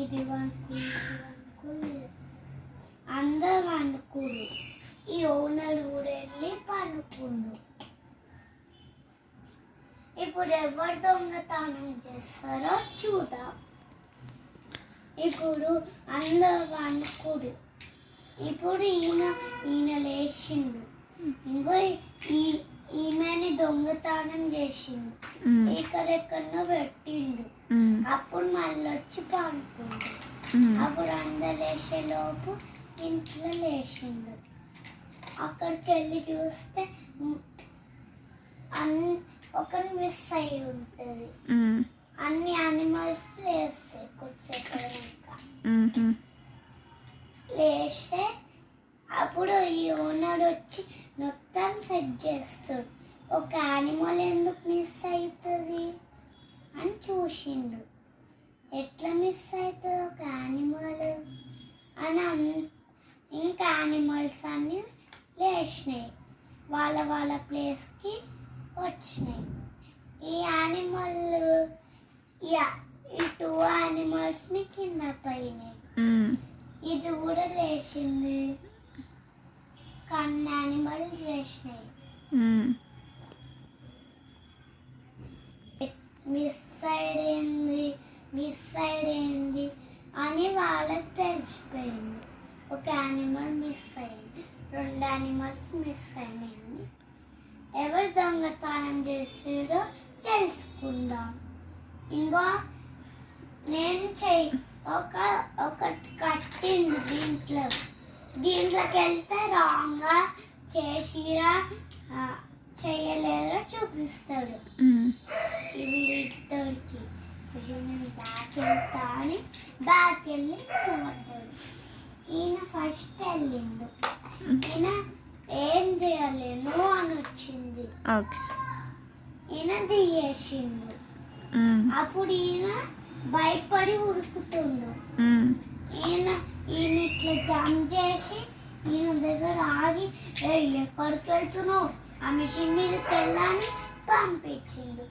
ఇది అనుకులు అందరూ అనుకులు. ఈ ఓనర్ కూడా వెళ్ళి పనుకుండు. ఇప్పుడు ఎవరు దొంగతనం చేస్తారో చూద్దాం. ఇప్పుడు అందరూ అనుకుడు. ఇప్పుడు ఈయన లేచిండు. ఇంకో ఈమెని దొంగతనం చేసిండు. ఎక్కడెక్కడో పెట్టిండు. అప్పుడు మళ్ళీ వచ్చి పనుకుండు. అప్పుడు అందరు లేచేలోపు ఇంట్లో లేచిండు. అక్కడికి వెళ్ళి చూస్తే ఒకటి మిస్ అయి ఉంటుంది. అన్ని యానిమల్స్ లేస్తాయి కొద్దిసేపు లేస్తే అప్పుడు ఈ ఓనర్ వచ్చి మొత్తం సెట్ చేస్తాడు. ఒక యానిమల్ ఎందుకు మిస్ అవుతుంది అని చూసిండు. ఎట్లా మిస్ అవుతుంది ఒక యానిమల్ అని ఇంకా యానిమల్స్ అన్నీ లేచినాయి. వాళ్ళ ప్లేస్కి వచ్చినాయి. ఈ యానిమల్ ఈ 2 యానిమల్స్ని కింద పోయినాయి. ఇది కూడా లేచింది. కన్ను యానిమల్ లేచినాయి. మిస్ అయింది అని వాళ్ళకి తెలిసిపోయింది. ఒక యానిమల్ మిస్ అయింది, 2 యానిమల్స్ మిస్ అయినాయని. ఎవరు దొంగతనం చేసారో తెలుసుకుందాం. ఇంకో నేను ఒకటి కట్టిండు. దీంట్లోకి వెళ్తే రాంగ్గా చేసిరా చేయలేదో చూపిస్తాడు. ఇవి ఇద్దరికి నేను బ్యాక్ వెళ్తా అని బ్యాక్ వెళ్ళి నిలబడ్డాడు. ఈయన ఫస్ట్ వెళ్ళిండు. ఈయన ఏం చేయలేను అని వచ్చింది. ఈయన దిగేసిండు. అప్పుడు ఈయన భయపడి ఉరుకుతుండు. ఈయన ఇట్లా జంప్ చేసి ఈయన దగ్గర ఆగి ఎక్కడికి వెళ్తున్నావు, ఆ మిషన్ మీదకి వెళ్ళని పంపించిండు.